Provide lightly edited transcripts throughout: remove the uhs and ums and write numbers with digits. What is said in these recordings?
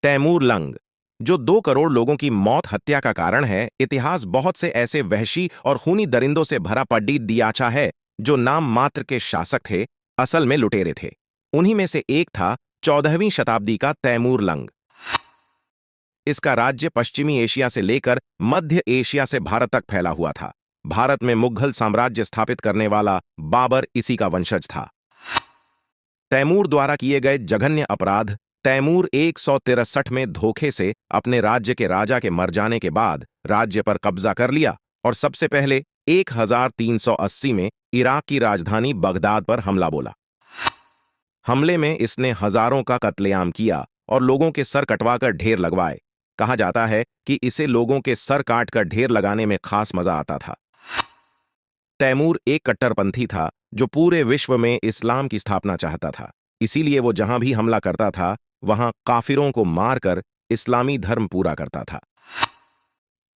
Taimur lung, जो 2 करोड़ लोगों की मौत हत्या का कारण है। इतिहास बहुत से ऐसे वहशी और खूनी दरिंदों से भरा पड्डी दियाचा है जो नाम मात्र के शासक थे, असल में लुटेरे थे। उन्हीं में से एक था 14वीं शताब्दी का तैमूर लंग। इसका राज्य पश्चिमी एशिया से लेकर मध्य एशिया से भारत तक फैला हुआ था। भारत में मुगल साम्राज्य स्थापित करने वाला बाबर इसी का वंशज था। तैमूर द्वारा किए गए जघन्य अपराध। तैमूर 163 में धोखे से अपने राज्य के राजा के मर जाने के बाद राज्य पर कब्जा कर लिया और सबसे पहले 1380 में इराक की राजधानी बगदाद पर हमला बोला। हमले में इसने हजारों का कत्लेआम किया और लोगों के सर कटवाकर ढेर लगवाए। कहा जाता है कि इसे लोगों के सर काटकर ढेर लगाने में खास मजा आता था। तैमूर एक कट्टरपंथी था जो पूरे विश्व में इस्लाम की स्थापना चाहता था। इसीलिए वो जहां भी हमला करता था वहां काफिरों को मारकर इस्लामी धर्म पूरा करता था।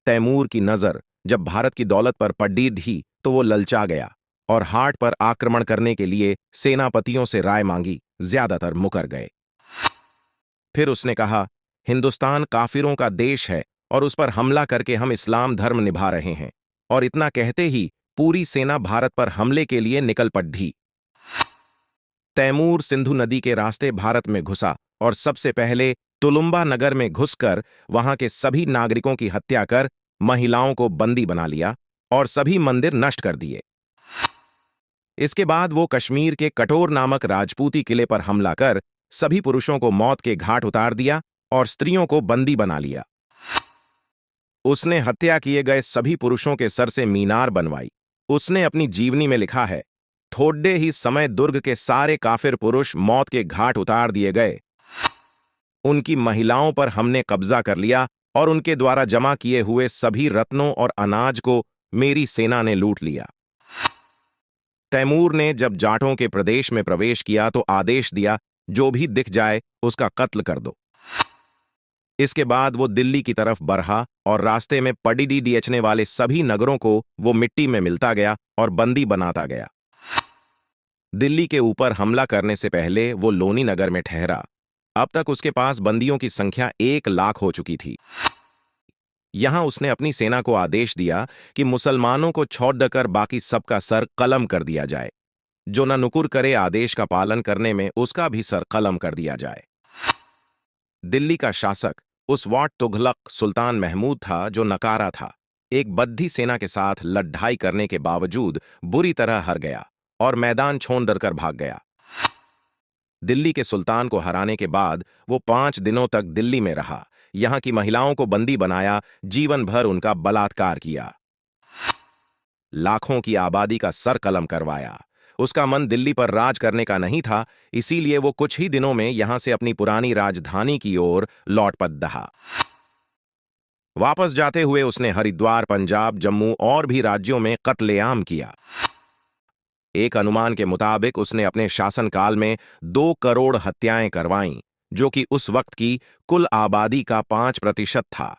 तैमूर की नजर जब भारत की दौलत पर पड़ी ढी तो वो ललचा गया और हाट पर आक्रमण करने के लिए सेनापतियों से राय मांगी। ज्यादातर मुकर गए। फिर उसने कहा, हिंदुस्तान काफिरों का देश है और उस पर हमला करके हम इस्लाम धर्म निभा रहे हैं। और इतना कहते ही पूरी सेना भारत पर हमले के लिए निकल पड़ी। तैमूर सिंधु नदी के रास्ते भारत में घुसा और सबसे पहले तुलुम्बा नगर में घुसकर वहां के सभी नागरिकों की हत्या कर महिलाओं को बंदी बना लिया और सभी मंदिर नष्ट कर दिए। इसके बाद वो कश्मीर के कटोर नामक राजपूती किले पर हमला कर सभी पुरुषों को मौत के घाट उतार दिया और स्त्रियों को बंदी बना लिया। उसने हत्या किए गए सभी पुरुषों के सर से मीनार बनवाई। उसने अपनी जीवनी में लिखा है, थोड़े ही समय दुर्ग के सारे काफिर पुरुष मौत के घाट उतार दिए गए। उनकी महिलाओं पर हमने कब्जा कर लिया और उनके द्वारा जमा किए हुए सभी रत्नों और अनाज को मेरी सेना ने लूट लिया। तैमूर ने जब जाटों के प्रदेश में प्रवेश किया तो आदेश दिया, जो भी दिख जाए उसका कत्ल कर दो। इसके बाद वो दिल्ली की तरफ बढ़ा और रास्ते में पड़ी बेचने वाले सभी नगरों को वो मिट्टी में मिलता गया और बंदी बनाता गया। दिल्ली के ऊपर हमला करने से पहले वो लोनी नगर में ठहरा। अब तक उसके पास बंदियों की संख्या 1 लाख हो चुकी थी। यहां उसने अपनी सेना को आदेश दिया कि मुसलमानों को छोड़कर बाकी सबका सर कलम कर दिया जाए। जो न नुकुर करे आदेश का पालन करने में उसका भी सर कलम कर दिया जाए। दिल्ली का शासक उस वक्त तुगलक सुल्तान महमूद था जो नकारा था। एक बद्धी सेना के साथ लड़ाई करने के बावजूद बुरी तरह हार गया और मैदान छोड़ कर भाग गया। दिल्ली के सुल्तान को हराने के बाद वो 5 दिनों तक दिल्ली में रहा। यहां की महिलाओं को बंदी बनाया, जीवन भर उनका बलात्कार किया, लाखों की आबादी का सर कलम करवाया। उसका मन दिल्ली पर राज करने का नहीं था, इसीलिए वो कुछ ही दिनों में यहां से अपनी पुरानी राजधानी की ओर लौट पड़ा। वापस जाते हुए उसने हरिद्वार, पंजाब, जम्मू और भी राज्यों में कत्लेआम किया। एक अनुमान के मुताबिक उसने अपने शासनकाल में 2 करोड़ हत्याएं करवाईं, जो कि उस वक्त की कुल आबादी का 5% था।